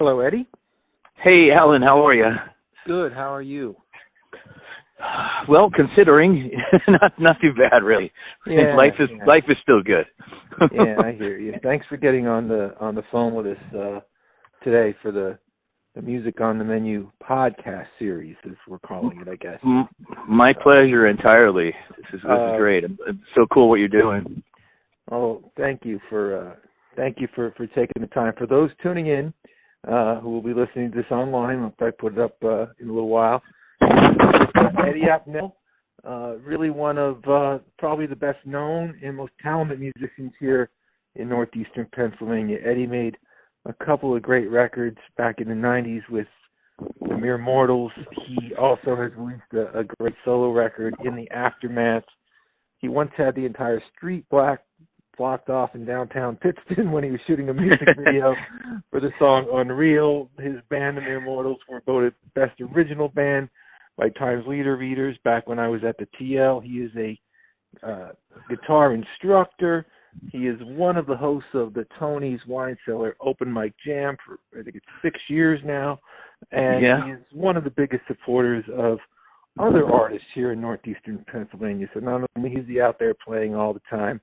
Hello, Eddie. Hey, Alan, how are you? Good. How are you? Well, considering, not too bad, really. Yeah, life is still good. Yeah, I hear you. Thanks for getting on the phone with us today for the Music on the Menu podcast series, as we're calling it, I guess. My pleasure entirely. This is great. It's so cool what you're doing. Oh, thank you for taking the time. For those tuning in who will be listening to this online, I'll probably put it up in a little while. Eddie Appnel, really one of probably the best known and most talented musicians here in northeastern Pennsylvania. Eddie made a couple of great records back in the 90s with the Mere Mortals. He also has released a great solo record in the aftermath. He once had the entire street blocked off in downtown Pittston when he was shooting a music video for the song Unreal. His band, the Mere Mortals, were voted Best Original Band by Times Leader readers back when I was at the TL. He is a guitar instructor. He is one of the hosts of the Tony's Wine Cellar Open Mic Jam for, I think it's 6 years now. And He is one of the biggest supporters of other artists here in northeastern Pennsylvania. So not only is he out there playing all the time,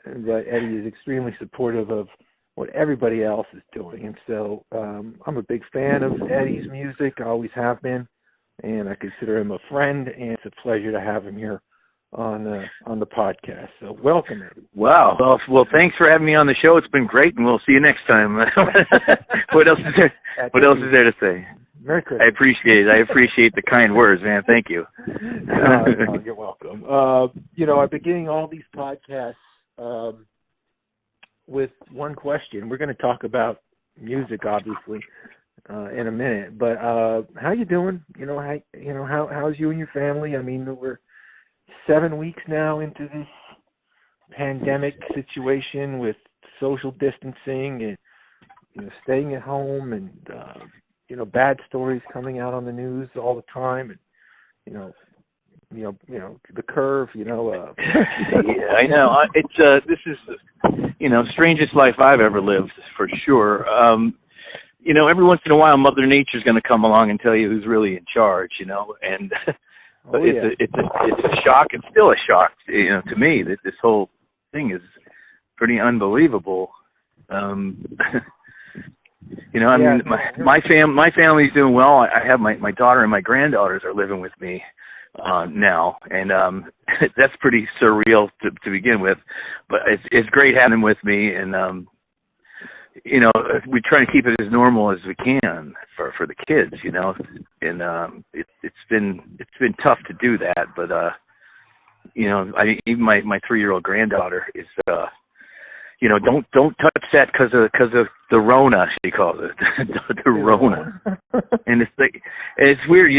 but Eddie is extremely supportive of what everybody else is doing. And so I'm a big fan of Eddie's music. I always have been. And I consider him a friend, and it's a pleasure to have him here on the podcast. So welcome, Eddie. Wow. Well, thanks for having me on the show. It's been great, and we'll see you next time. What else is there? What else is there to say? Merry Christmas. I appreciate it. I appreciate the kind words, man. Thank you. You're welcome. I've been getting all these podcasts with one question. We're going to talk about music, obviously, in a minute, but how you doing? How's you and your family? I mean, we're 7 weeks now into this pandemic situation with social distancing and staying at home, and bad stories coming out on the news all the time, and the curve. Yeah, I know. It's this is strangest life I've ever lived, for sure. Every once in a while, Mother Nature's going to come along and tell you who's really in charge, and it's a shock. It's still a shock, to me, that this whole thing is pretty unbelievable. My family's doing well. I have my daughter and my granddaughters are living with me now, and that's pretty surreal to begin with, but it's great having them with me, and we try to keep it as normal as we can for the kids, and it's been tough to do that, but even my 3-year-old granddaughter is don't touch that because of the Rona, she calls it. The Rona. And it's weird,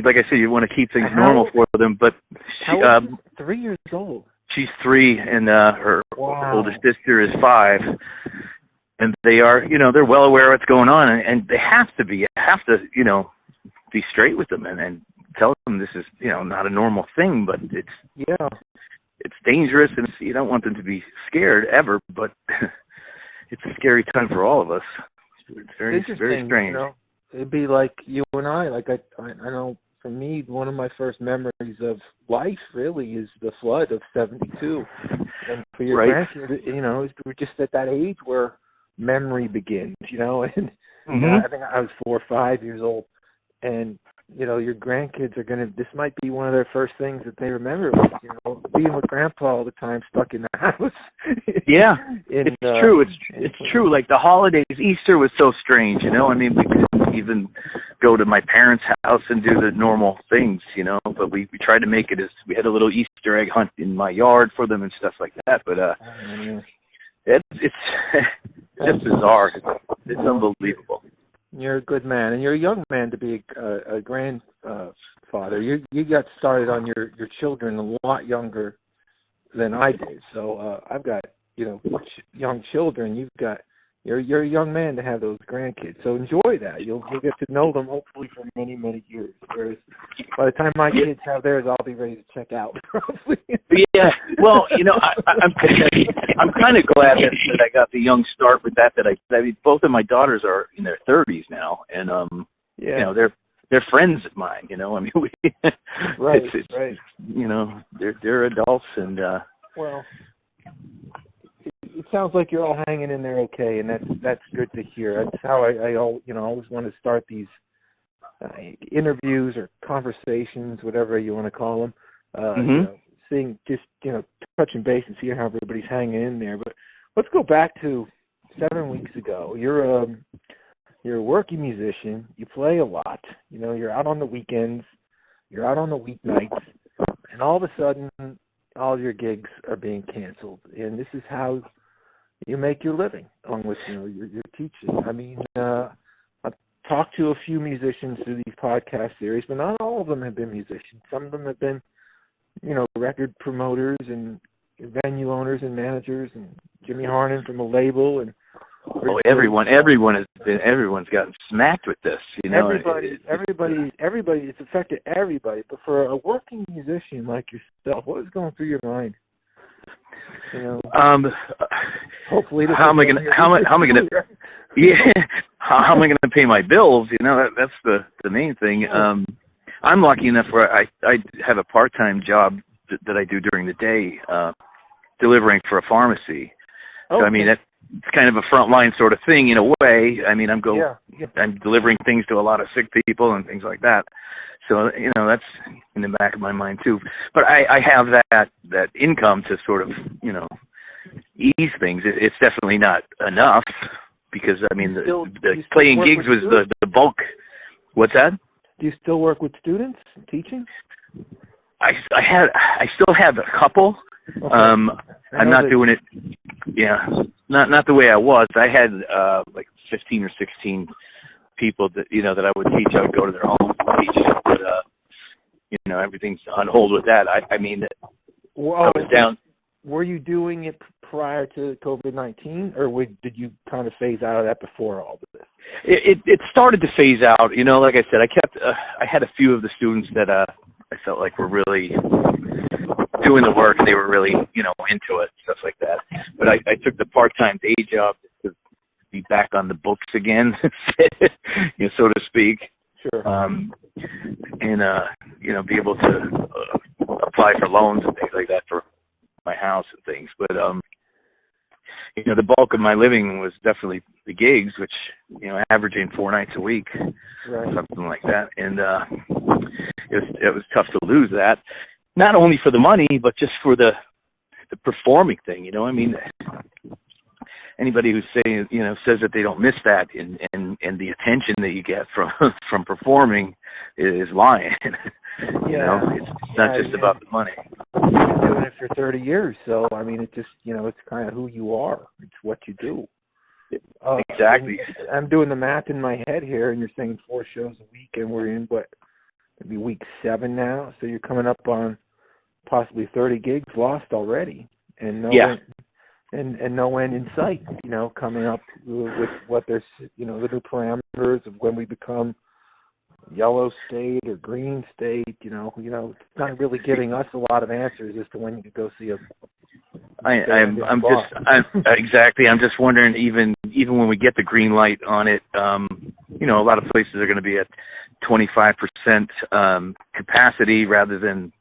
like I said, you want to keep things normal for them, but she 3 years old. She's 3, and her oldest sister is 5. And they are, they're well aware of what's going on, and they have to be. You have to, be straight with them and tell them this is, not a normal thing, but it's dangerous, and you don't want them to be scared ever, but it's a scary time for all of us. It's very strange. It'd be like you and I. Like I know for me, one of my first memories of life really is the flood of '72, and for your grandkids, we're just at that age where memory begins, and I think I was 4 or 5 years old, and your grandkids are this might be one of their first things that they remember, being with grandpa all the time, stuck in the house. Yeah, it's true. It's true. Like the holidays, Easter was so strange, I mean, we couldn't even go to my parents' house and do the normal things, but we tried to make it as, we had a little Easter egg hunt in my yard for them and stuff like that, but it's just bizarre. It's unbelievable. You're a good man, and you're a young man to be a grandfather. You got started on your children a lot younger than I did. So I've got young children. You've got you're a young man to have those grandkids. So enjoy that. You'll get to know them hopefully for many, many years. Whereas by the time my kids have theirs, I'll be ready to check out. Probably. Yeah. Well, I'm kind of glad that I got the young start with that. I mean, both of my daughters are in their 30s now, and they're friends of mine. I mean, right. They're adults, and well. It sounds like you're all hanging in there okay, and that's good to hear. That's how I always want to start these interviews or conversations, whatever you want to call them. Seeing just touching base and seeing how everybody's hanging in there. But let's go back to 7 weeks ago. You're a working musician. You play a lot. You're out on the weekends. You're out on the weeknights, and all of a sudden, all your gigs are being canceled, and this is how you make your living, along with your teaching. I mean, I've talked to a few musicians through these podcast series, but not all of them have been musicians. Some of them have been, record promoters and venue owners and managers, and Jimmy Harnan from a label, and everyone's gotten smacked with this. Everybody. It's affected everybody. But for a working musician like yourself, what is going through your mind? Hopefully, how am I gonna pay my bills? That's the main thing. I'm lucky enough where I have a part-time job that I do during the day, delivering for a pharmacy. So I mean, it's kind of a frontline sort of thing in a way. I mean, I'm delivering things to a lot of sick people and things like that. So that's in the back of my mind too. But I have that income to sort of ease things. It's definitely not enough because I mean the playing gigs was the bulk. What's that? Do you still work with students teaching? I still have a couple. Okay. I'm not doing it. Yeah, not the way I was. I had like 15 or 16 people that that I would teach. I would go to their homes and teach, but everything's on hold with that. I mean, I was down. Were you doing it prior to COVID-19, or did you kind of phase out of that before all of this? It started to phase out. Like I said, I had a few of the students that I felt like were really doing the work, and they were really into it, stuff like that. But I took the part-time day job to be back on the books again, so to speak. Sure. And be able to apply for loans and things like that for my house and things. But the bulk of my living was definitely the gigs, which averaging 4 nights a week, right, something like that. And it was tough to lose that, not only for the money but just for the performing thing. I mean, anybody who's saying says that they don't miss that and the attention that you get from performing is lying. It's not just about the money. You've been doing it for 30 years, so I mean, it just it's kind of who you are. It's what you do. Exactly. I'm doing the math in my head here, and you're saying 4 shows a week, and we're in maybe week 7 now. So you're coming up on possibly 30 gigs lost already, and no end in sight. Coming up with what there's the new parameters of when we become yellow state or green state. It's not really giving us a lot of answers as to when you could go see a. Exactly. I'm just wondering, even when we get the green light on it, a lot of places are going to be at 25% capacity rather than,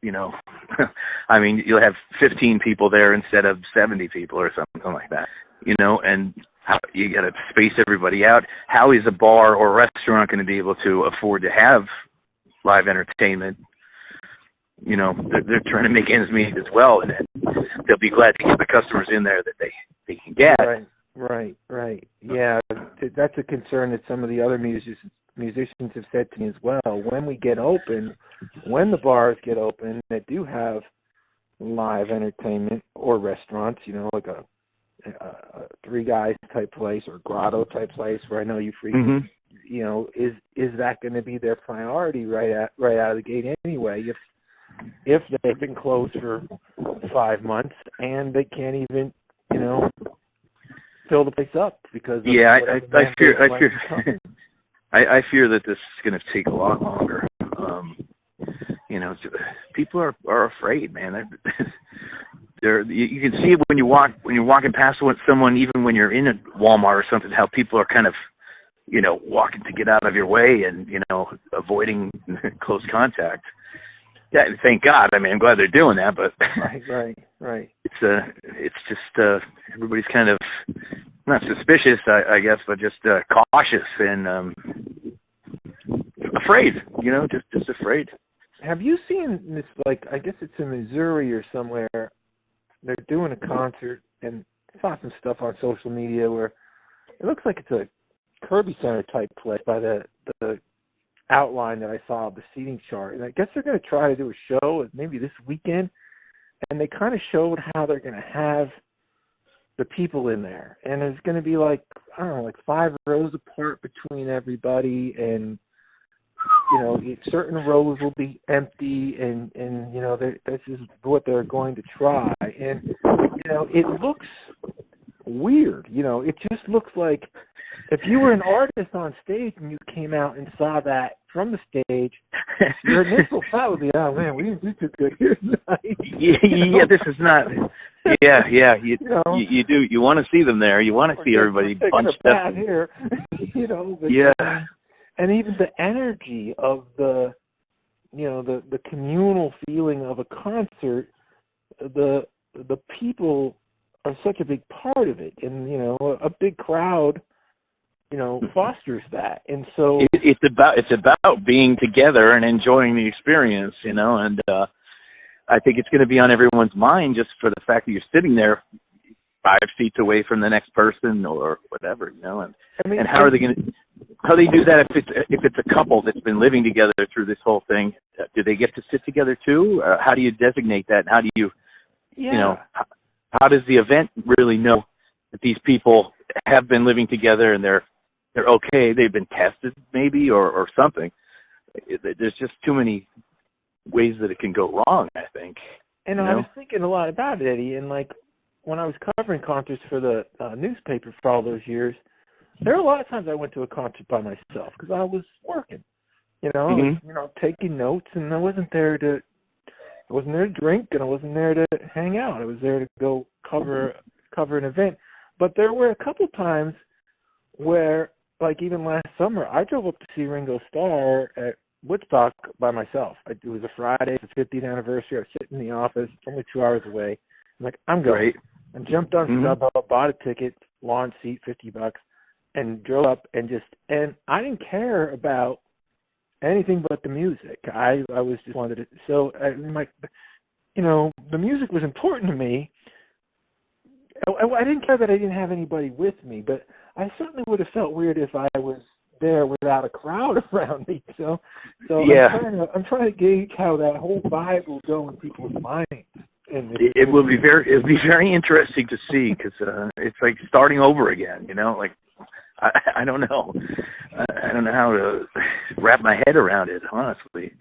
I mean, you'll have 15 people there instead of 70 people or something like that, and how you got to space everybody out. How is a bar or restaurant going to be able to afford to have live entertainment? They're trying to make ends meet as well, and they'll be glad to get the customers in there that they can get. Right. Yeah, that's a concern that some of the other musicians have said to me as well. When we get open, when the bars get open that do have live entertainment or restaurants, like a 3 Guys type place or grotto type place where I know you frequent, is that going to be their priority right out of the gate anyway? If they've been closed for 5 months and they can't even, fill the place up because of yeah, whatever I fear that this is going to take a lot longer. People are afraid, man. You can see it when you're walking past someone, even when you're in a Walmart or something, how people are kind of, walking to get out of your way and, avoiding close contact. Yeah, thank God. I mean, I'm glad they're doing that, but right. It's just everybody's kind of not suspicious, I guess, but just cautious and afraid. Just afraid. Have you seen this? Like, I guess it's in Missouri or somewhere. They're doing a concert, and I saw some stuff on social media where it looks like it's a Kirby Center type place by the outline that I saw of the seating chart. And I guess they're going to try to do a show maybe this weekend, and they kind of showed how they're going to have the people in there. And it's going to be like 5 rows apart between everybody, and certain rows will be empty, and this is what they're going to try. And it looks weird. It just looks like if you were an artist on stage and you came out and saw that from the stage, your initial thought would be, "Oh man, we didn't do too good here tonight." Yeah, this is not. Yeah. You do. You want to see them there. You want to see everybody bunched up here. But, yeah. And even the energy of the communal feeling of a concert, the people are such a big part of it, and a big crowd, fosters that, and so it's about being together and enjoying the experience, and I think it's going to be on everyone's mind just for the fact that you're sitting there 5 seats away from the next person or whatever, and how are they going to? How do they do that if it's a couple that's been living together through this whole thing? Do they get to sit together too? How do you designate that? And how do you, how does the event really know that these people have been living together and they're okay? They've been tested maybe or something. There's just too many ways that it can go wrong, I think. And I was thinking a lot about it, Eddie. And like when I was covering concerts for the newspaper for all those years, there were a lot of times I went to a concert by myself because I was working, taking notes, and I wasn't there to drink, and I wasn't there to hang out. I was there to go cover an event. But there were a couple times where, like even last summer, I drove up to see Ringo Starr at Woodstock by myself. It was a Friday, the 50th anniversary. I was sitting in the office, only 2 hours away. I'm like, I'm going. Right. And jumped on StubHub, bought a ticket, lawn seat, $50. And drove up and I didn't care about anything but the music. I was just wanted to. So the music was important to me. I didn't care that I didn't have anybody with me, but I certainly would have felt weird if I was there without a crowd around me. So yeah. I'm trying to gauge how that whole vibe will go in people's minds. And it will be very interesting to see because it's like starting over again. I don't know. I don't know how to wrap my head around it, honestly.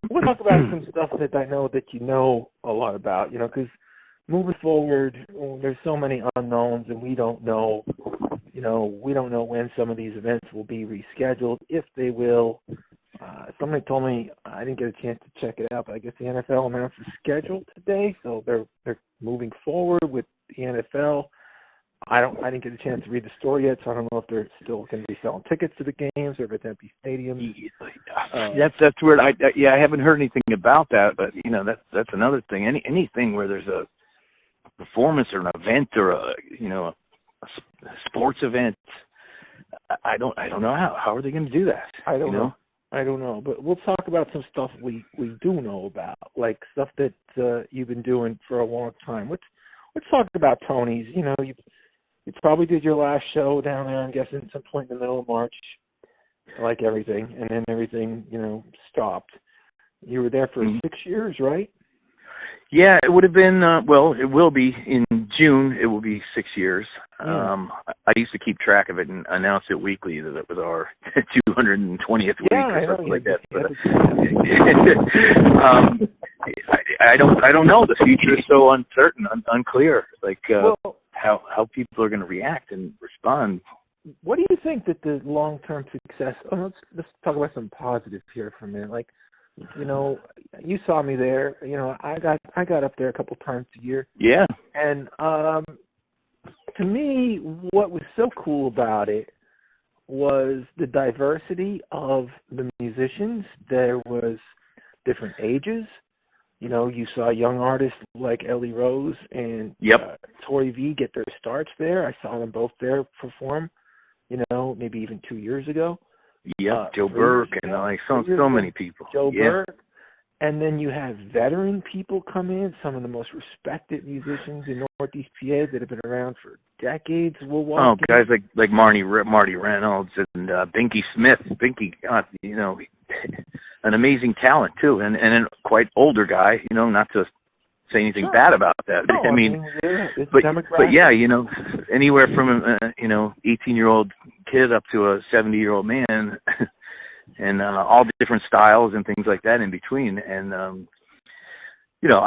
We'll talk about some stuff that I know that you know a lot about, because moving forward, there's so many unknowns, and we don't know when some of these events will be rescheduled, if they will. Somebody told me, I didn't get a chance to check it out, but I guess the NFL announced the schedule today, so they're moving forward with the NFL. I didn't get a chance to read the story yet, so I don't know if they're still going to be selling tickets to the games or if it's empty stadiums. That's weird. I haven't heard anything about that, but that's another thing. Anything where there's a performance or an event or a sports event, I don't know how are they going to do that. I don't know. I don't know, but we'll talk about some stuff we do know about, like stuff that you've been doing for a long time. Let's talk about Tony's. You probably did your last show down there, I'm guessing, at some point in the middle of March, like everything, and then everything, stopped. You were there for 6 years, right? Yeah, it would have been, it will be in June. It will be 6 years. Yeah. I used to keep track of it and announce it weekly that it was our 220th week or something like that. But, I don't know. The future is so uncertain, unclear. Like, how people are going to react and respond. What do you think that the long-term success? Let's talk about some positive here for a minute. Like, you know, you saw me there. You know, I got up there a couple times a year. Yeah. And to me, what was so cool about it was the diversity of the musicians. There was different ages. You know, you saw young artists like Ellie Rose and Tori V get their starts there. I saw them both there perform, you know, maybe even 2 years ago. Yeah, Joe Burke and like so many people. Joe Burke. And then you have veteran people come in, some of the most respected musicians in Northeast PA that have been around for decades will walk in. Guys like Marty Reynolds and Binky Smith. Binky, you know, an amazing talent too, and a quite older guy. You know, not to say anything bad about that. No, I mean, but yeah, you know, anywhere from you know, 18-year-old kid up to a 70-year-old man. And all the different styles and things like that in between. And, you know,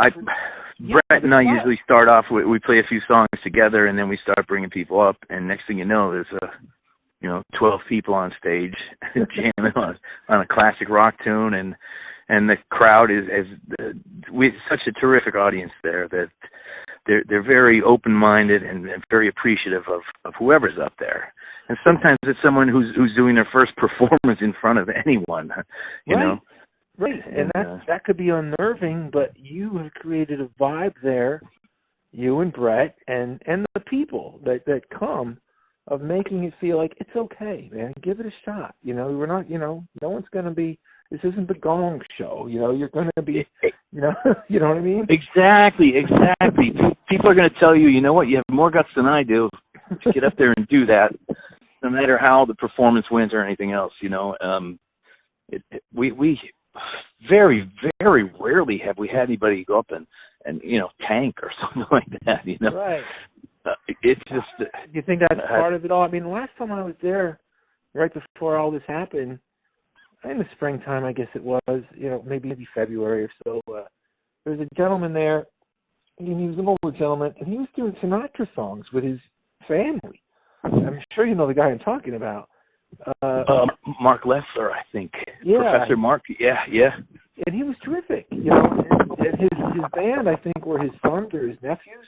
Brett and I usually start off, we play a few songs together, and then we start bringing people up. And next thing you know, there's, you know, 12 people on stage jamming on a classic rock tune. And the crowd is such a terrific audience there that they're very open-minded and very appreciative of whoever's up there. And sometimes it's someone who's doing their first performance in front of anyone, you know. Right, and that could be unnerving, but you have created a vibe there, you and Brett, and the people that come, of making it feel like it's okay, man. Give it a shot. You know, we're not, you know, no one's going to be. This isn't the Gong Show. You know, you're going to be, you know, you know what I mean? Exactly. People are going to tell you, you know what, you have more guts than I do to get up there and do that, no matter how the performance wins or anything else. You know, we very, very rarely have we had anybody go up and you know, tank or something like that. You know, right? It's just. You think that's part of it all? I mean, last time I was there, right before all this happened, in the springtime, I guess it was, you know, maybe February or so, there was a gentleman there, and he was an older gentleman, and he was doing Sinatra songs with his family. I'm sure you know the guy I'm talking about. Mark Leffler, I think. Yeah. Professor Mark, yeah. And he was terrific, you know, and his band, I think, were his sons or his nephews,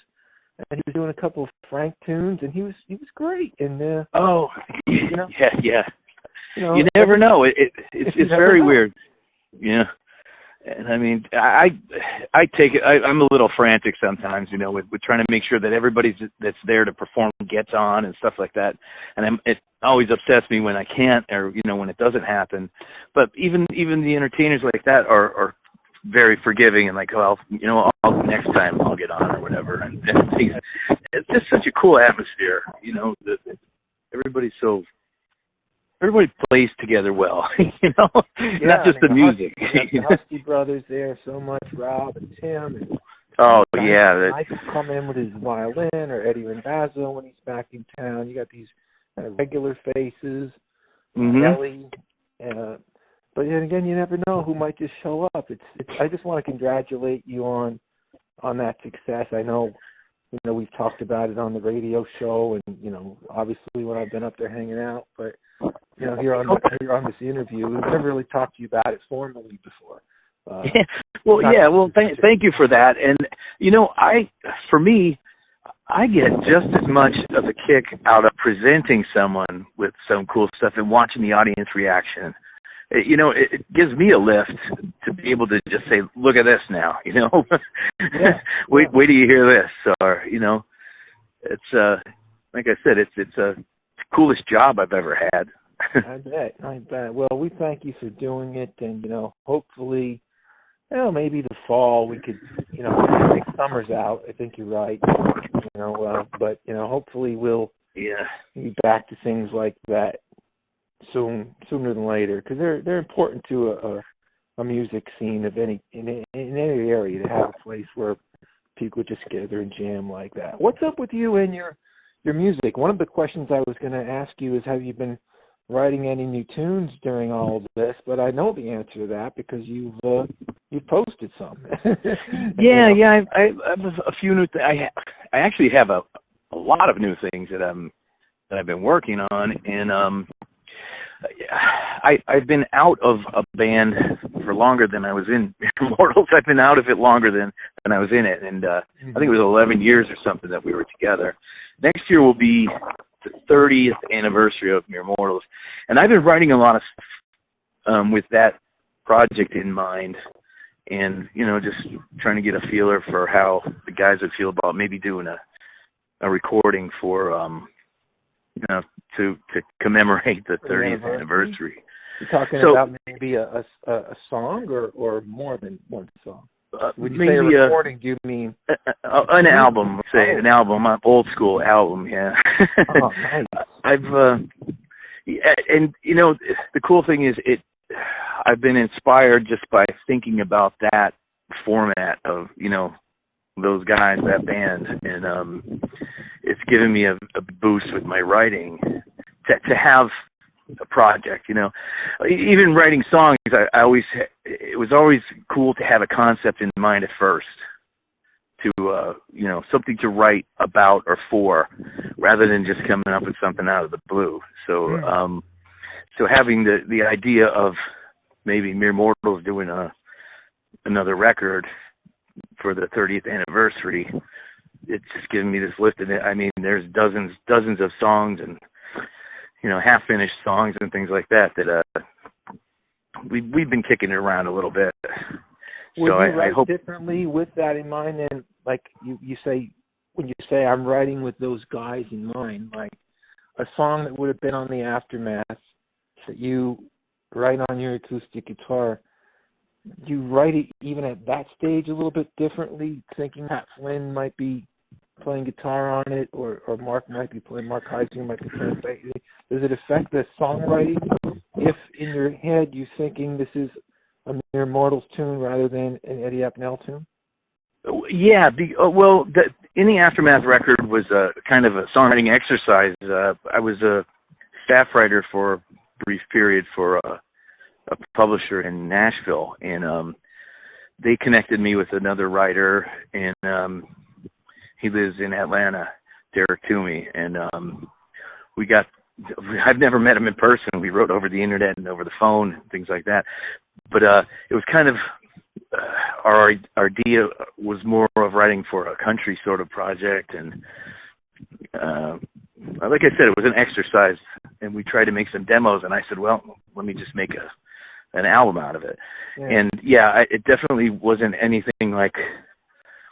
and he was doing a couple of Frank tunes, and he was great. And you know, yeah. You know, you never know. It's very weird. Yeah. And I mean, I take it. I'm a little frantic sometimes, you know, with trying to make sure that everybody that's there to perform gets on and stuff like that. And it always upsets me when I can't, or you know, when it doesn't happen. But even the entertainers like that are very forgiving and like, well, you know, next time I'll get on or whatever. And it's just such a cool atmosphere, you know. Everybody plays together well, you know, not just the music. The Husky brothers there so much, Rob and Tim. And Michael come in with his violin, or Eddie Randazzo when he's back in town. You got these kind of regular faces, Ellie. But then again, you never know who might just show up. I just want to congratulate you on that success. I know, you know, we've talked about it on the radio show, and you know, obviously when I've been up there hanging out, but you know, here on this interview, we've never really talked to you about it formally before. Thank you for that. And you know, for me, I get just as much of a kick out of presenting someone with some cool stuff and watching the audience reaction. You know, it gives me a lift to be able to just say, "Look at this now," you know. Wait till you hear this, or you know, it's like I said, it's the coolest job I've ever had. I bet. Well, we thank you for doing it, and you know, hopefully, you know, maybe the fall we could, you know, I think summer's out. I think you're right. You know, but you know, hopefully we'll be back to things like that sooner than later, because they're important to a music scene of in any area, to have a place where people just gather and jam like that. What's up with you and your music? One of the questions I was going to ask you is, have you been writing any new tunes during all of this? But I know the answer to that because you've posted some. I have a few new. I actually have a lot of new things that I've been working on, and I've been out of a band for longer than I was in Immortals. I've been out of it longer than I was in it, and I think it was 11 years or something that we were together. Next year will be the 30th anniversary of Mere Mortals, and I've been writing a lot of stuff with that project in mind, and just trying to get a feeler for how the guys would feel about maybe doing a recording for to commemorate the 30th anniversary. You're talking about maybe a song or more than one song? When you say a recording, do you mean an album? Say an album, an old school album. Yeah. Oh, nice. And the cool thing is I've been inspired just by thinking about that format of those guys, that band, and it's given me a boost with my writing to have a project. Even writing songs, it was always cool to have a concept in mind at first, to something to write about or for, rather than just coming up with something out of the blue. So so having the idea of maybe Mere Mortals doing another record for the 30th anniversary, it's just giving me this list of it. I mean, there's dozens of songs and half-finished songs and things like that we've been kicking it around a little bit. Would you write differently with that in mind? And like you say, when you say I'm writing with those guys in mind, like a song that would have been on the Aftermath that you write on your acoustic guitar, you write it even at that stage a little bit differently, thinking that Flynn might be playing guitar on it, or Mark might be playing, Mark Heisinger might be playing bass. Does it affect the songwriting if in your head you're thinking this is a Mere Mortals tune rather than an Eddie Appnel tune? Yeah, In the Aftermath record was a kind of a songwriting exercise. I was a staff writer for a brief period for a publisher in Nashville, and they connected me with another writer, and he lives in Atlanta, Derek Toomey, and I've never met him in person. We wrote over the internet and over the phone and things like that, but it was kind of our idea was more of writing for a country sort of project, and like I said, it was an exercise, and we tried to make some demos, and I said, well, let me just make an album out of it. Yeah. And it definitely wasn't anything like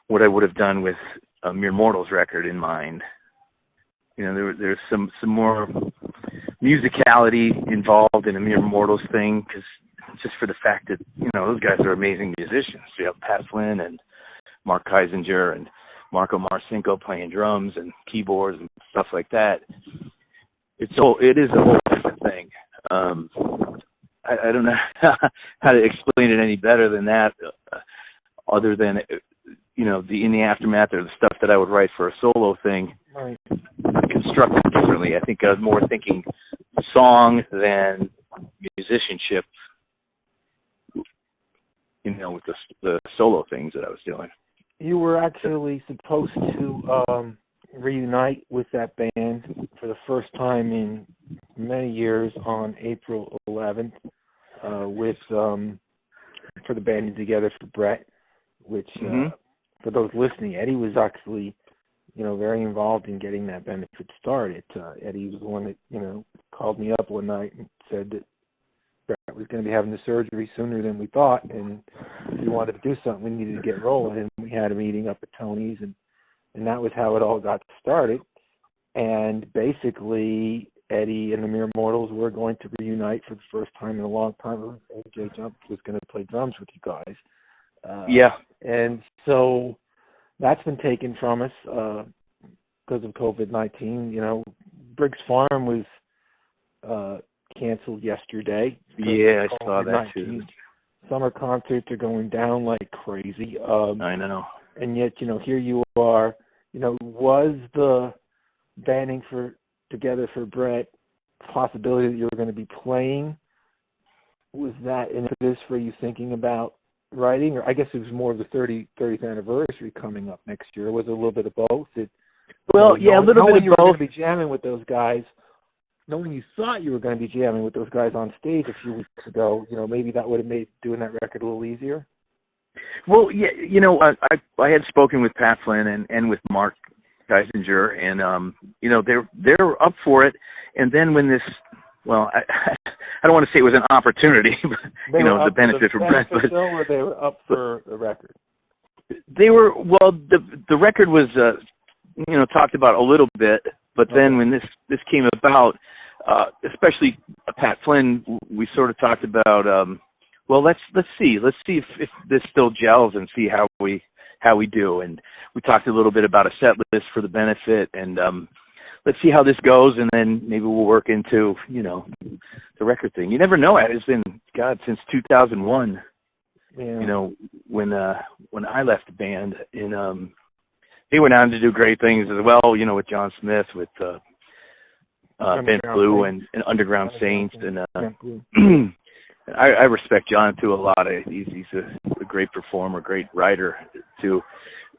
what I would have done with a Mere Mortals record in mind. There's some more musicality involved in a Mere Mortals thing, because just for the fact that those guys are amazing musicians. You have Pat Flynn and Mark Heisinger and Marco Marcinko playing drums and keyboards and stuff like that. It is a whole different thing. I don't know how to explain it any better than that, other than in the Aftermath or the stuff that I would write for a solo thing. Right. Constructed differently. I think I was more thinking song than musicianship, with the solo things that I was doing. You were actually supposed to reunite with that band for the first time in many years on April 11th for the Banding Together for Brett, which for those listening, Eddie was actually very involved in getting that benefit started. Eddie was the one that called me up one night and said that Brett was going to be having the surgery sooner than we thought, and if we wanted to do something, we needed to get rolling. And we had a meeting up at Tony's, and that was how it all got started. And basically, Eddie and the Mere Mortals were going to reunite for the first time in a long time. AJ Jump was going to play drums with you guys. And so that's been taken from us because of COVID-19. Briggs Farm was canceled yesterday. Yeah, I saw that too. Summer concerts are going down like crazy. I know. And yet, here you are. Was the banding together for Brett possibility that you were going to be playing? Was that an impetus for you thinking about writing? Or I guess it was more of the 30th anniversary coming up next year. Was it a little bit of both? Well, yeah, a little bit of you were both. going to be jamming with those guys, knowing you thought you were going to be jamming with those guys on stage a few weeks ago, maybe that would have made doing that record a little easier. Well, yeah, I had spoken with Pat Flynn and with Mark Geisinger, and they're up for it. And then when this, well, I don't want to say it was an opportunity, but the benefit for Brent, but or they were up for the record. They were, well, the record was talked about a little bit, but then when this came about, especially Pat Flynn, we sort of talked about, well, let's see if this still gels and see how we do, and we talked a little bit about a set list for the benefit, and let's see how this goes, and then maybe we'll work into the record thing. You never know. It's been since 2001. Yeah. When I left the band, and they went on to do great things as well. With John Smith, with Bent Blue, and Underground Saints, and I respect John too a lot. He's a great performer, great writer too.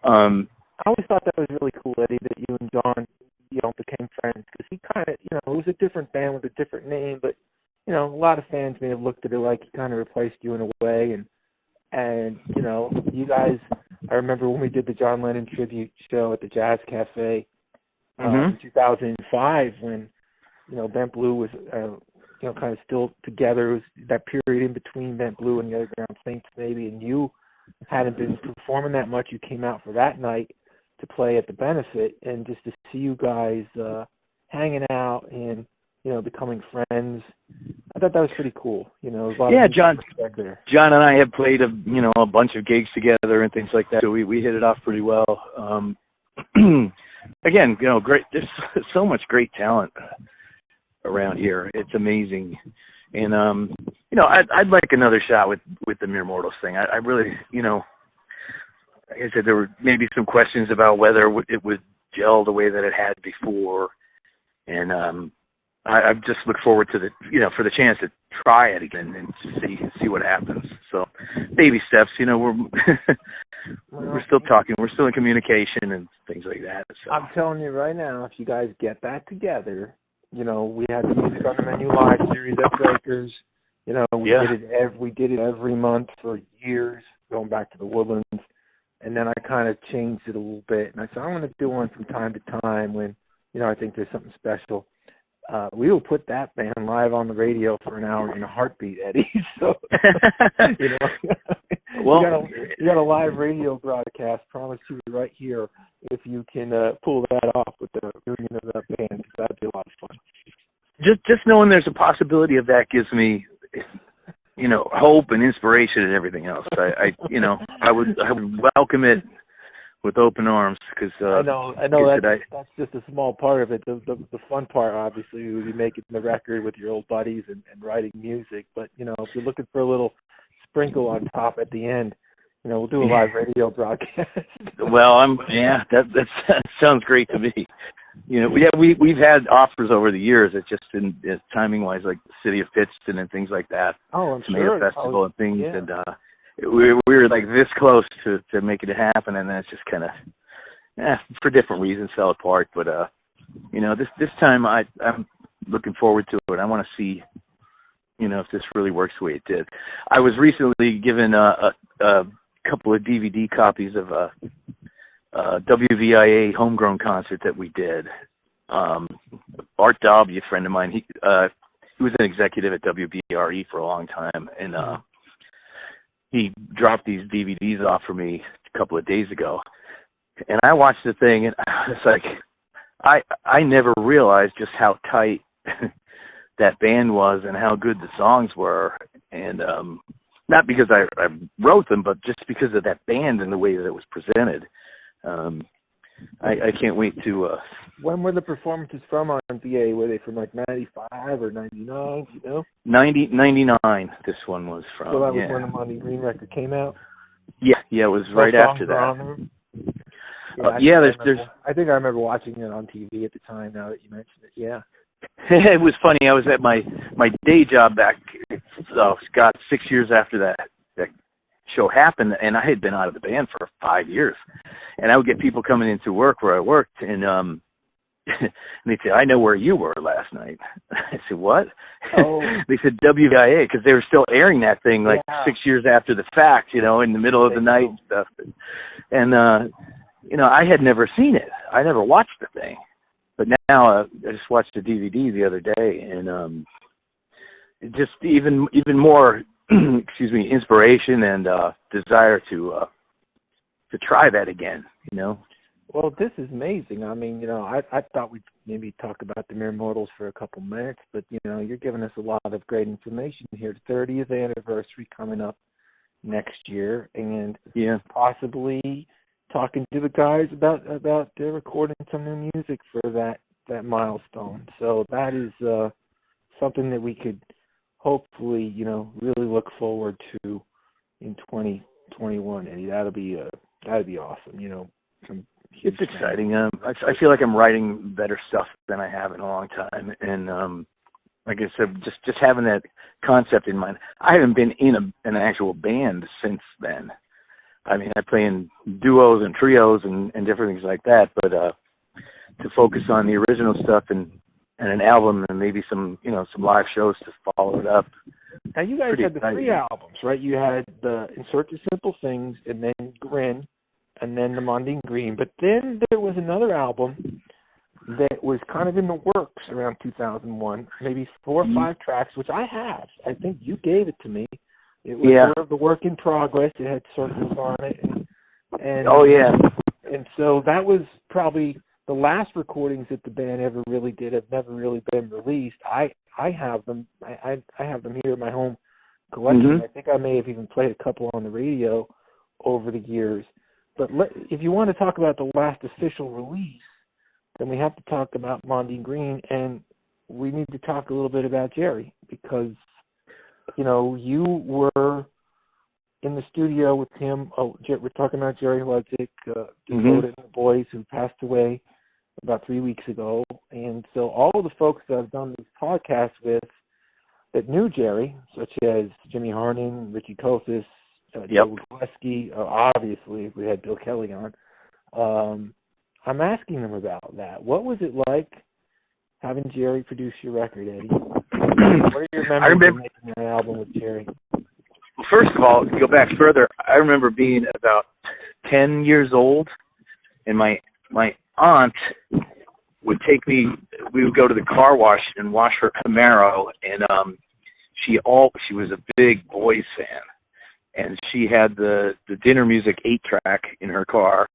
I always thought that was really cool, Eddie, that you and John became friends, because he kind of it was a different band with a different name, but a lot of fans may have looked at it like he kind of replaced you in a way, and you guys, I remember when we did the John Lennon tribute show at the Jazz Cafe in 2005, when Bent Blue was kind of still together. It was that period in between Bent Blue and the Underground Saints maybe, and you hadn't been performing that much. You came out for that night to play at the benefit, and just to see you guys hanging out and becoming friends, I thought that was pretty cool. John and I have played a bunch of gigs together and things like that, so we hit it off pretty well. Again, great. There's so much great talent around here. It's amazing, and I'd like another shot with the Mere Mortals thing. I really, like I said, there were maybe some questions about whether it would gel the way that it had before, and I just look forward to for the chance to try it again and see what happens. So, baby steps. We're still talking. We're still in communication and things like that. So. I'm telling you right now, if you guys get that together, we had the Music on the Menu live series at Breakers. We did it every month for years, going back to the Woodlands. And then I kind of changed it a little bit, and I said I want to do one from time to time when I think there's something special. We will put that band live on the radio for an hour in a heartbeat, Eddie. So, well, you got a live radio broadcast. Promise you right here if you can pull that off with the reunion of that band, because that'd be a lot of fun. Just knowing there's a possibility of that gives me, hope and inspiration and everything else. I would welcome it with open arms, because I know that's just a small part of it. The fun part, obviously, would be making the record with your old buddies and writing music. But if you're looking for a little sprinkle on top at the end, we'll do a live radio broadcast. Well, that sounds great to me. We've had offers over the years. It's just timing wise, like the city of Pittston and things like that. Oh, I'm sure. Tomato Festival and things, and we were like this close to making it happen, and then it's just kind of, for different reasons, fell apart. But this time I'm looking forward to it. I want to see, if this really works the way it did. I was recently given a couple of DVD copies of a WVIA homegrown concert that we did. Art Dalby, a friend of mine, he was an executive at WBRE for a long time, and he dropped these DVDs off for me a couple of days ago, and I watched the thing, and it's like I never realized just how tight that band was and how good the songs were, and not because I wrote them, but just because of that band and the way that it was presented. I can't wait to. When were the performances from on VA? Were they from like 95 or 99? 99. This one was from. So that was when the Monty Green record came out. Yeah, it was right after that. There's. I think I remember watching it on TV at the time. Now that you mentioned it, yeah. It was funny. I was at my day job back. 6 years after that show happened, and I had been out of the band for 5 years, And I would get people coming into work where I worked, and and they'd say, "I know where you were last night." I said, "What?" Oh. They said WIA, because they were still airing that thing like 6 years after the fact, in the middle of the night and stuff. And I had never seen it. I never watched the thing, but now I just watched the DVD the other day, and it just even more, inspiration and desire to try that again. Well, this is amazing. I mean, I thought we'd maybe talk about the Mere Mortals for a couple minutes, but, you're giving us a lot of great information here. The 30th anniversary coming up next year, and possibly talking to the guys about recording some new music for that milestone. So that is something that we could hopefully, really look forward to in 2021, Eddie. That'd be awesome. It's exciting. I feel like I'm writing better stuff than I have in a long time, and like I said, just having that concept in mind. I haven't been in an actual band since then. I mean, I play in duos and trios and different things like that, but to focus on the original stuff and an album and maybe some live shows to follow it up. Now you guys had the 3 albums, right? You had the In Search of Simple Things, and then Grin, and then the Mondine Green. But then there was another album that was kind of in the works around 2001, maybe 4 or 5 tracks, which I have. I think you gave it to me. It was sort of the work in progress. It had circles on it. And oh, yeah. And so that was probably the last recordings that the band ever really did, have never really been released. I have them. I have them here in my home collection. Mm-hmm. I think I may have even played a couple on the radio over the years. But if you want to talk about the last official release, then we have to talk about Mondine Green, and we need to talk a little bit about Jerry, because, you were in the studio with him. Oh, we're talking about Jerry Ludzik, Devoted and the Boys, who passed away about 3 weeks ago. And so all of the folks that I've done this podcast with that knew Jerry, such as Jimmy Harnon, Richie Kosis, Joe Gillespie, obviously, if we had Bill Kelly on, I'm asking them about that. What was it like having Jerry produce your record, Eddie? What are your memories of making that album with Jerry? Well, first of all, to go back further, I remember being about 10 years old, and my aunt would take me. We would go to the car wash and wash her Camaro, and she was a big Boys fan. And she had the Dinner Music 8-track in her car.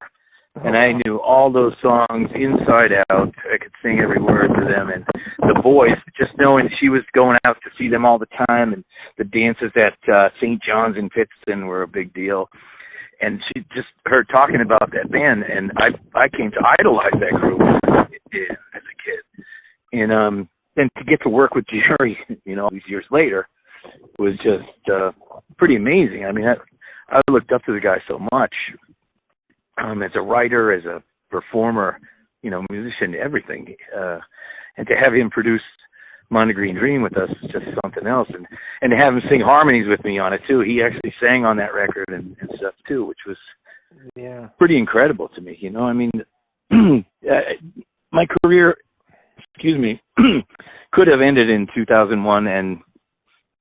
And I knew all those songs inside out. I could sing every word to them. And the Boys, just knowing she was going out to see them all the time. And the dances at St. John's in Pittston were a big deal. And her talking about that band. And I came to idolize that group as a kid. And to get to work with Jerry, these years later, was just pretty amazing. I mean, I looked up to the guy so much as a writer, as a performer, musician, everything. And to have him produce Mondine Green Dream with us is just something else. And to have him sing harmonies with me on it, too. He actually sang on that record and stuff, too, which was pretty incredible to me. I mean, my career, could have ended in 2001, and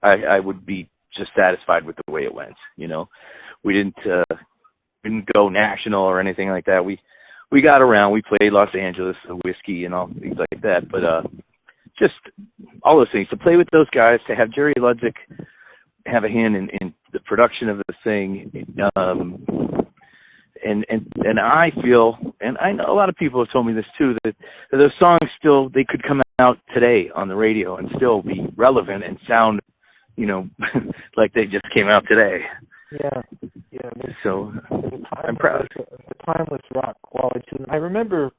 I would be just satisfied with the way it went. We didn't go national or anything like that. We got around. We played Los Angeles, the Whiskey, and all things like that. But just all those things, to play with those guys, to have Jerry Ludzik have a hand in the production of the thing, and I feel, and I know a lot of people have told me this too, that those songs they could come out today on the radio and still be relevant and sound, like they just came out today. Yeah. So I'm proud. The timeless rock quality. I remember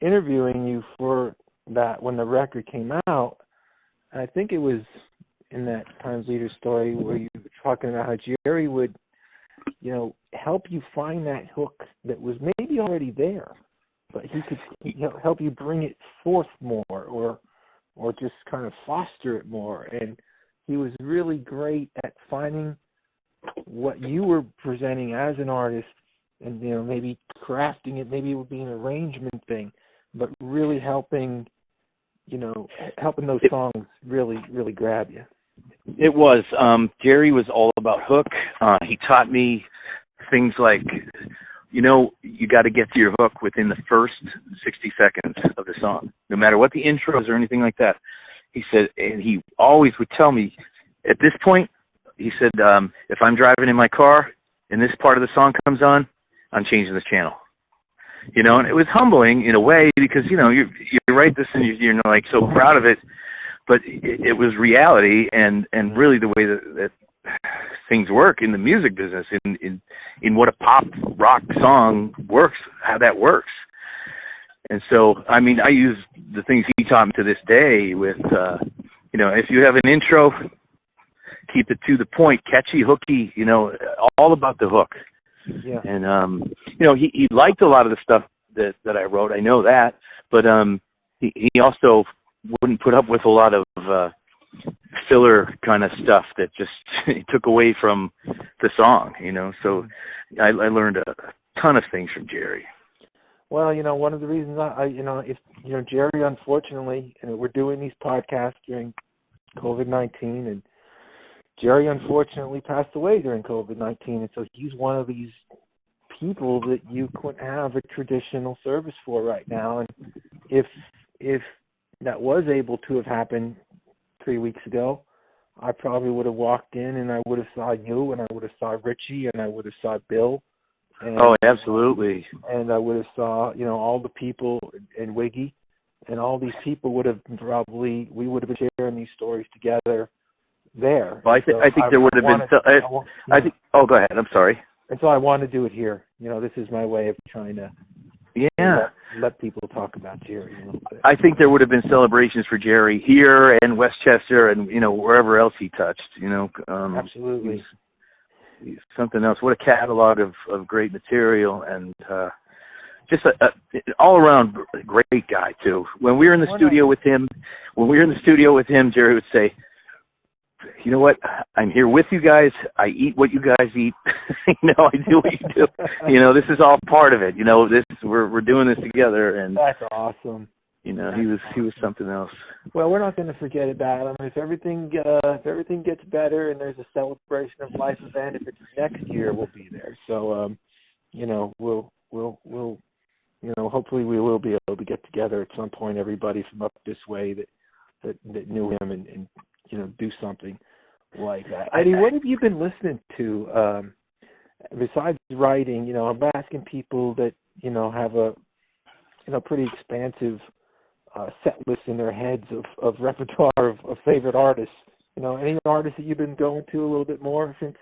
interviewing you for that when the record came out. I think it was in that Times Leader story where you were talking about how Jerry would, help you find that hook that was maybe already there, but he could help you bring it forth more, or just kind of foster it more. And he was really great at finding what you were presenting as an artist and maybe crafting it, maybe it would be an arrangement thing, but really helping those songs really, really grab you. It was. Jerry was all about hook. He taught me things like, you got to get to your hook within the first 60 seconds of the song, no matter what the intro is or anything like that. He said, and he always would tell me, at this point, he said, if I'm driving in my car and this part of the song comes on, I'm changing the channel. And it was humbling in a way because, you write this and you're like so proud of it, but it was reality and really the way that things work in the music business, in what a pop rock song works, how that works. And so, I mean, I use the things he taught me to this day with, if you have an intro, keep it to the point, catchy, hooky, all about the hook. Yeah. And, he liked a lot of the stuff that I wrote. I know that. But he also wouldn't put up with a lot of filler kind of stuff that just took away from the song, So I learned a ton of things from Jerry. Well, one of the reasons Jerry, unfortunately, we're doing these podcasts during COVID-19, and Jerry unfortunately passed away during COVID-19, and so he's one of these people that you couldn't have a traditional service for right now. And if that was able to have happened 3 weeks ago, I probably would have walked in and I would have saw you, and I would have saw Richie, and I would have saw Bill. And, absolutely. And I would have saw, all the people, and Wiggy, and all these people would have we would have been sharing these stories together there. Well, I think there would have been. Go ahead. I'm sorry. And so I want to do it here. This is my way of trying to let people talk about Jerry a little bit. I think there would have been celebrations for Jerry here and Westchester and, wherever else he touched, Absolutely. He's something else. What a catalog of great material, and just a all-around great guy, too. When we were in the studio with him, Jerry would say, you know what? I'm here with you guys. I eat what you guys eat. I do what you do. This is all part of it. We're doing this together, and that's awesome. He was something else. Well, we're not going to forget about him. If everything gets better and there's a celebration of life event, if it's next year, we'll be there. So, we'll hopefully we will be able to get together at some point. Everybody from up this way that knew him and do something like that. Eddie, what have you been listening to besides writing? I'm asking people that have a pretty expansive set list in their heads of repertoire of favorite artists. Any artists that you've been going to a little bit more since?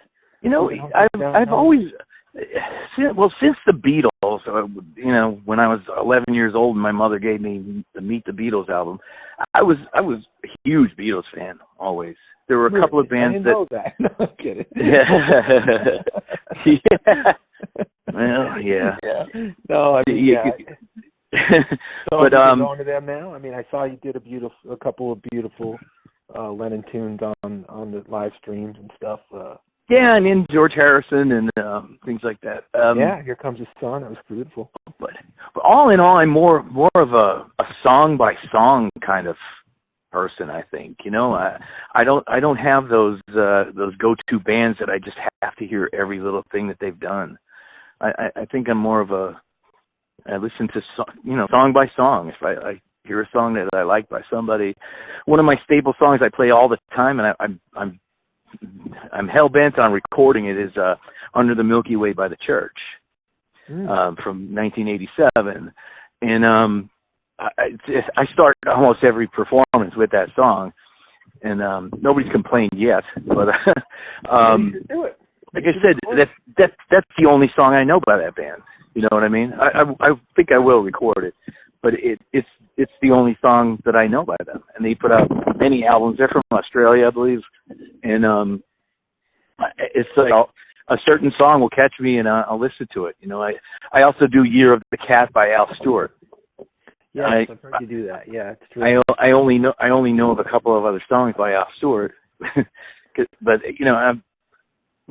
I've always, since the Beatles, when I was 11 years old and my mother gave me the Meet the Beatles album, I was a huge Beatles fan always. There were a couple of bands I didn't know that. No, I'm kidding. Yeah. Well, yeah. No, I mean, So but going to them now. I mean, I saw you did a couple of beautiful Lennon tunes on the live streams and stuff. Yeah, and in George Harrison and things like that. Here Comes the Sun. That was beautiful. But all in all, I'm more of a song by song kind of person. I think I don't have those go-to bands that I just have to hear every little thing that they've done. I think I'm more of I listen to song by song. If I hear a song that I like by somebody, one of my staple songs I play all the time, and I'm hell bent on recording it, is "Under the Milky Way" by The Church from 1987, and I start almost every performance with that song, and nobody's complained yet, but like I said, that's the only song I know by that band. You know what I mean? I think I will record it, but it's the only song that I know by them. And they put out many albums. They're from Australia, I believe. And it's like a certain song will catch me, and I'll listen to it. I also do "Year of the Cat" by Al Stewart. Yeah, I've heard you do that. Yeah, it's true. I only know of a couple of other songs by Al Stewart, but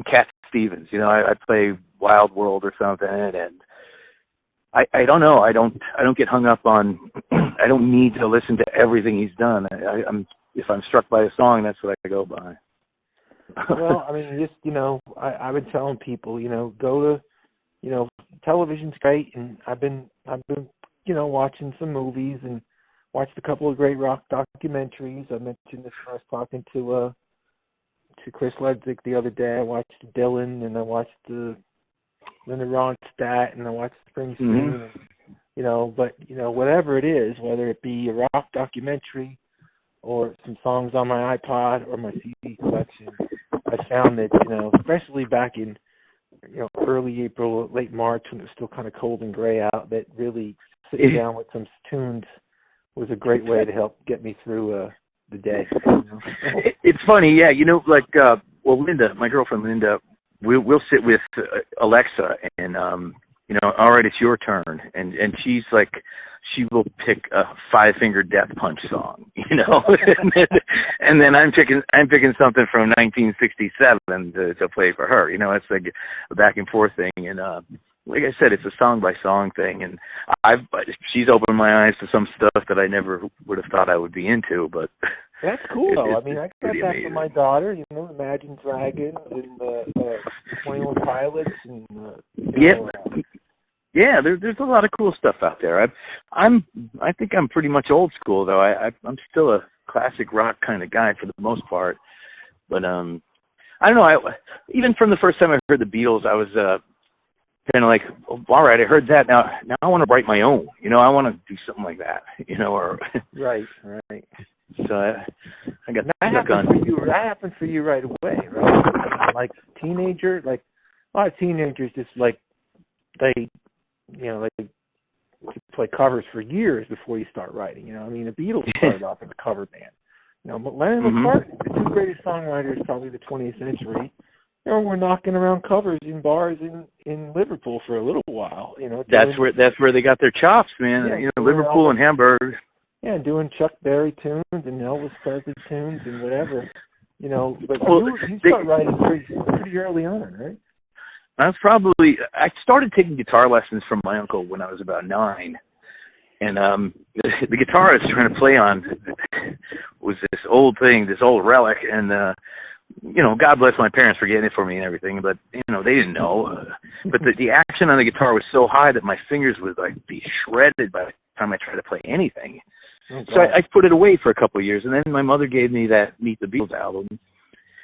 Cat Stevens. You know, I play Wild World or something, and I don't know. I don't get hung up on. I don't need to listen to everything he's done. I'm if I'm struck by a song, that's what I go by. Well, I mean, just, you know, I've been telling people, you know, go to, you know, television's great, and I've been, you know, watching some movies and watched a couple of great rock documentaries. I mentioned this when I was talking to Chris Ledzik the other day. I watched Dylan, and I watched the Linda Ronstadt, and I watched Springsteen. Mm-hmm. And, you know, but, you know, whatever it is, whether it be a rock documentary or some songs on my iPod or my CD collection, I found that, you know, especially back in, you know, early April, late March, when it was still kind of cold and gray out, that really sitting down with some tunes was a great way to help get me through the day. You know? It's funny, yeah. You know, like, well, Linda, my girlfriend Linda, we'll sit with Alexa and, you know, all right, it's your turn, and she's like, she will pick a Five Finger Death Punch song, you know, and then I'm picking something from 1967 to play for her. You know, it's like a back and forth thing, and like I said, it's a song by song thing, and she's opened my eyes to some stuff that I never would have thought I would be into, but that's cool though. I mean, I got that from my daughter. You know, Imagine Dragons and 21 Pilots and yeah, there's a lot of cool stuff out there. I think I'm pretty much old school though. I'm still a classic rock kind of guy for the most part. But I don't know. Even from the first time I heard the Beatles, I was kind of like, all right, I heard that. Now I want to write my own. You know, I want to do something like that. You know, or right. So I got that happened for you. That happened for you right away, right? Like teenager, like a lot of teenagers just like they play covers for years before you start writing. You know, I mean, the Beatles started off as a cover band. You know, but Lennon and McCartney, the two greatest songwriters probably of the 20th century, you know, were knocking around covers in bars in Liverpool for a little while. You know, that's where they got their chops, man. Yeah, you know, Liverpool and Hamburg. Yeah, doing Chuck Berry tunes and Elvis Presley tunes and whatever. You know, but you start writing pretty early on, right? I started taking guitar lessons from my uncle when I was about 9. And the guitar I was trying to play on was this old thing, this old relic. And, you know, God bless my parents for getting it for me and everything. But, you know, they didn't know. But the action on the guitar was so high that my fingers would, like, be shredded by the time I tried to play anything. Oh, so I put it away for a couple of years. And then my mother gave me that Meet the Beatles album.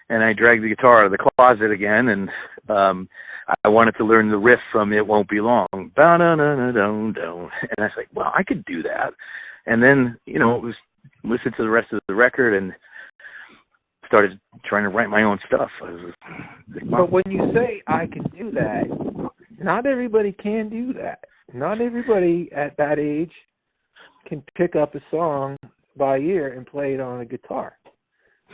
And I dragged the guitar out of the closet again, and I wanted to learn the riff from It Won't Be Long. And I was like, well, I could do that. And then, you know, it was listen to the rest of the record and started trying to write my own stuff. But when you say I can do that, not everybody can do that. Not everybody at that age can pick up a song by ear and play it on a guitar.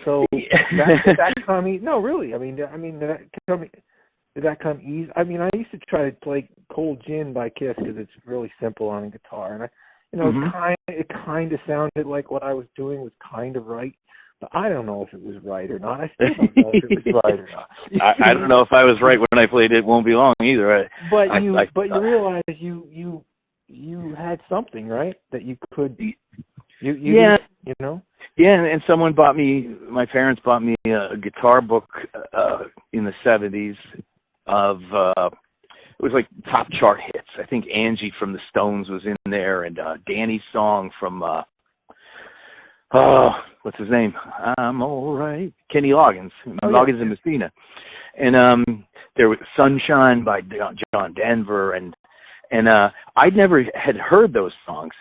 So that come easy? No, really. I mean, did that come easy? I mean, I used to try to play Cold Gin by Kiss because it's really simple on a guitar, and it kind of sounded like what I was doing was kind of right, but I don't know if it was right or not. I still don't know if it was right or not. I don't know if I was right when I played It Won't Be Long either. But you realize you had something, right? That you could. You know. Yeah, and my parents bought me a guitar book in the 70s of, it was like top chart hits. I think Angie from the Stones was in there, and Danny's song from, what's his name? I'm all right. Kenny Loggins. Loggins and Messina. And there was Sunshine by John Denver, and I never had heard those songs,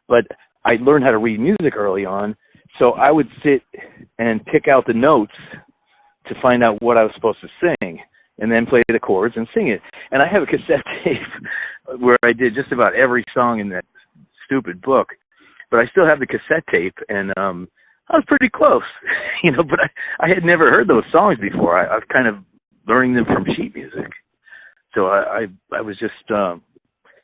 but I learned how to read music early on. So I would sit and pick out the notes to find out what I was supposed to sing and then play the chords and sing it. And I have a cassette tape where I did just about every song in that stupid book. But I still have the cassette tape, and I was pretty close, you know, but I had never heard those songs before. I was kind of learning them from sheet music. So I was just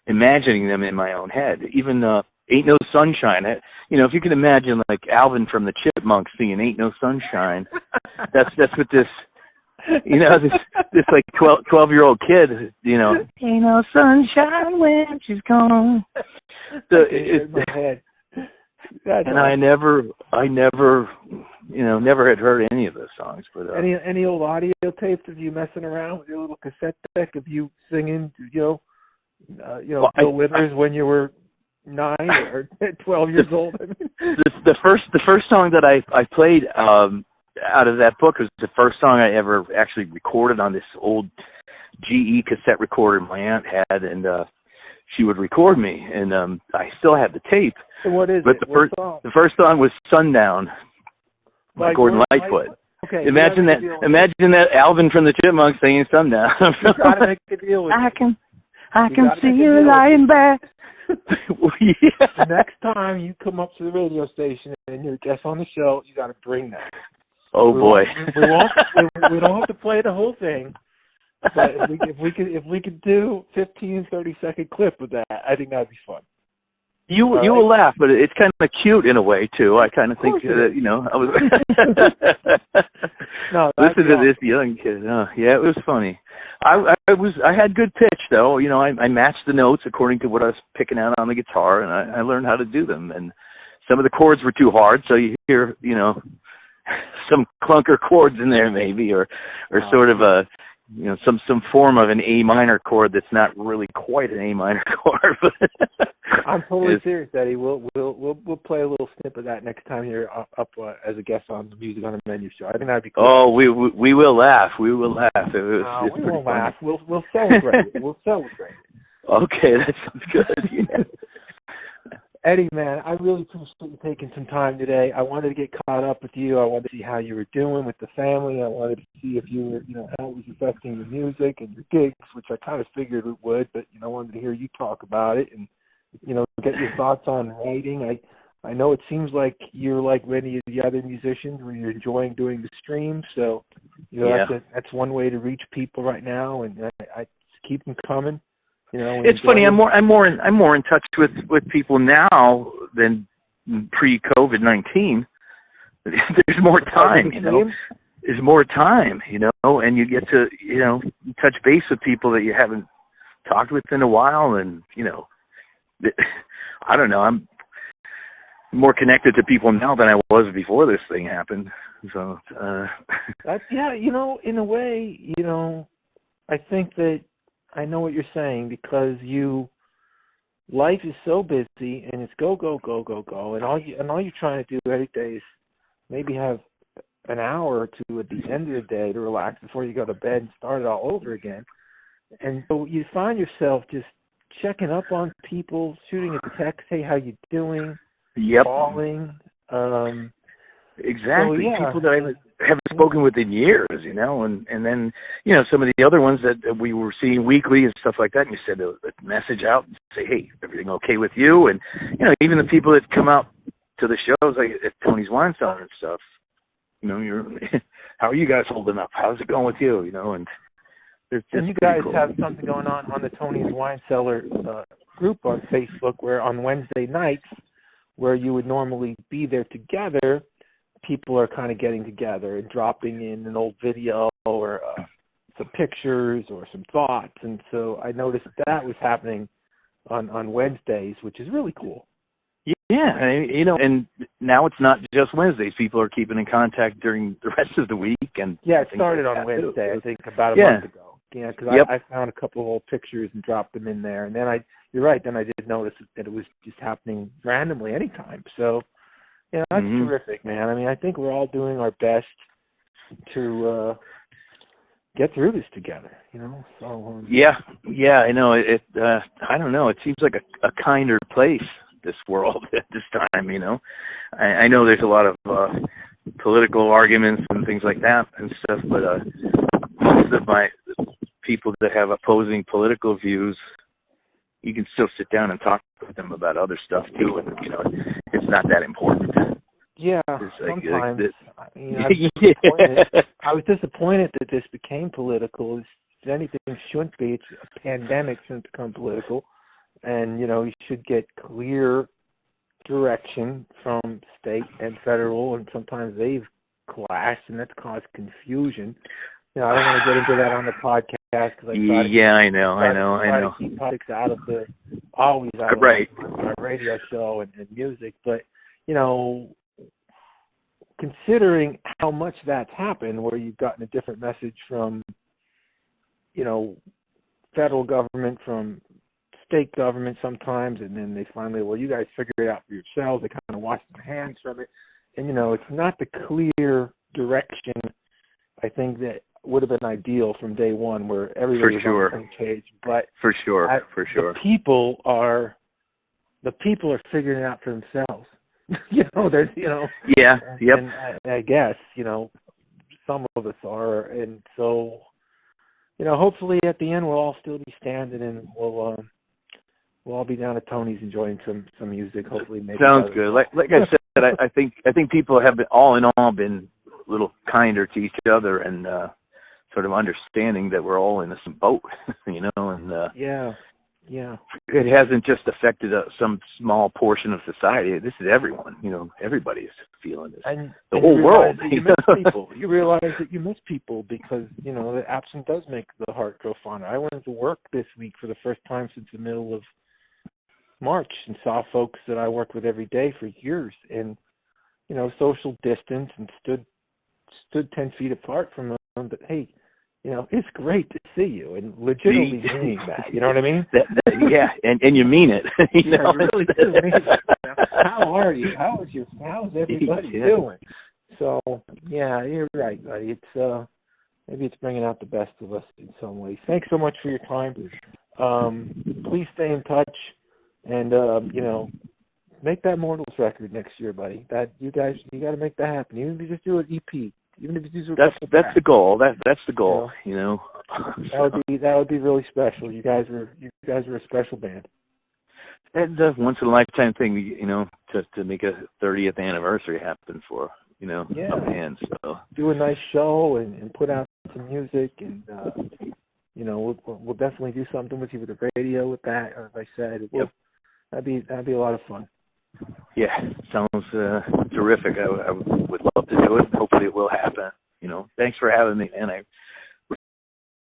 imagining them in my own head. Even Ain't No Sunshine. You know, if you can imagine like Alvin from the Chipmunks singing Ain't No Sunshine, that's what this You know, this like 12-year-old kid, you know, ain't no sunshine when she's gone. So in my head. And awesome. I never, you know, never had heard any of those songs. But any old audio tapes of you messing around with your little cassette deck of you singing, Bill Withers when you were 9 or 12 years old? The first song that I played out of that book was the first song I ever actually recorded on this old GE cassette recorder my aunt had, and she would record me, and I still have the tape. So what is but it? The first song was Sundown by Gordon Lightfoot. Okay. Imagine that Alvin from the Chipmunks singing Sundown. You gotta make a deal with I can see you lying back. Yeah. The next time you come up to the radio station and you're a guest on the show, you got to bring that. Oh boy. We don't have to play the whole thing, but if we could do 15-30-second clip with that, I think that'd be fun. You will laugh, but it's kind of cute in a way too. I kind of think that, you know, I was listen to this young kid. Yeah, it was funny. I had good pitch though. You know, I matched the notes according to what I was picking out on the guitar, and I learned how to do them. And some of the chords were too hard, so you hear, you know, some clunker chords in there maybe, or sort of a, you know, some form of an A minor chord that's not really quite an A minor chord. But I'm totally serious, Eddie. We'll play a little snip of that next time you're up as a guest on the Music on the Menu show. I think that'd be cool. Oh, we will laugh. We will laugh. It's we won't laugh. We'll celebrate. We'll celebrate. Okay, that sounds good. Yeah. Eddie, man, I really appreciate you taking some time today. I wanted to get caught up with you. I wanted to see how you were doing with the family. I wanted to see if you were, you know, how it was affecting your music and your gigs, which I kind of figured it would, but, you know, I wanted to hear you talk about it and, you know, get your thoughts on writing. I know it seems like you're like many of the other musicians where you're enjoying doing the streams, so, you know, that's one way to reach people right now, and I keep them coming. You know, it's funny. I'm more in touch with people now than pre-COVID-19. There's more time, you know. There's more time, you know, and you get to, you know, touch base with people that you haven't talked with in a while, and, you know, I don't know. I'm more connected to people now than I was before this thing happened. So that's, yeah, you know, in a way, you know, I think that I know what you're saying, because life is so busy and it's go, and all you're trying to do every day is maybe have an hour or two at the end of the day to relax before you go to bed and start it all over again. And so you find yourself just checking up on people, shooting a text, hey, how you doing? Yep. Calling. Exactly. So, yeah. People that I haven't spoken with in years, you know, and then, you know, some of the other ones that we were seeing weekly and stuff like that, and you send a message out and say, hey, everything okay with you? And, you know, even the people that come out to the shows, like at Tony's Wine Cellar and stuff, you know, how are you guys holding up? How's it going with you? You know, and you guys cool. Have something going on the Tony's Wine Cellar group on Facebook, where on Wednesday nights, where you would normally be there together, people are kind of getting together and dropping in an old video or some pictures or some thoughts. And so I noticed that was happening on Wednesdays, which is really cool. Yeah, you know, and now it's not just Wednesdays. People are keeping in contact during the rest of the week. And yeah, it started on Wednesday, I think, about a month ago. Yeah, because I found a couple of old pictures and dropped them in there. And then you're right, then I did notice that it was just happening randomly anytime. So, yeah, that's terrific, man. I mean, I think we're all doing our best to get through this together, you know. So yeah, I know. I don't know. It seems like a kinder place, this world at this time, you know. I know there's a lot of political arguments and things like that and stuff, but most of my people that have opposing political views, you can still sit down and talk with them about other stuff too, and you know, it's not that important. Yeah, sometimes. I was disappointed that this became political. If anything shouldn't be. It's a pandemic shouldn't become political, and you know, you should get clear direction from state and federal, and sometimes they've clashed, and that's caused confusion. I don't want to get into that on the podcast because I know. To keep politics out of always out of right. our radio show and music, but considering how much that's happened, where you've gotten a different message from, federal government, from state government sometimes, and then they finally, you guys figure it out for yourselves. They kind of wash their hands from it, and it's not the clear direction. I think that would have been ideal from day one, where everybody was on the same page. But for sure. the people are figuring it out for themselves. There's Yeah. Yep. And I guess some of us are, and so hopefully at the end we'll all still be standing, and we'll all be down at Tony's enjoying some music. Hopefully, maybe. Sounds good. Like I said, I think people have been all in all been a little kinder to each other, and sort of understanding that we're all in the same boat, and yeah. It hasn't just affected some small portion of society. This is everyone. Everybody's feeling this. And the whole world. You miss people. You realize that you miss people because the absence does make the heart grow fonder. I went to work this week for the first time since the middle of March and saw folks that I worked with every day for years, and social distance, and stood 10 feet apart from them. But hey, it's great to see you, and legitimately meaning that. You know what I mean? Yeah, and you mean it. I really do mean it. How are you? How's everybody doing? So yeah, you're right, buddy. It's maybe it's bringing out the best of us in some ways. Thanks so much for your time. Please stay in touch, and make that Mortals record next year, buddy. That you got to make that happen. Even if you just do an EP. Even if you do that's the goal. That's the goal. That would be really special. You guys were a special band. And once in a lifetime thing, to make a 30th anniversary happen for a band. So do a nice show and put out some music, and we'll definitely do something with you with the radio with that. As I said, that'd be a lot of fun. Yeah, sounds terrific. I would love to do it. Hopefully it will happen. Thanks for having me, man. I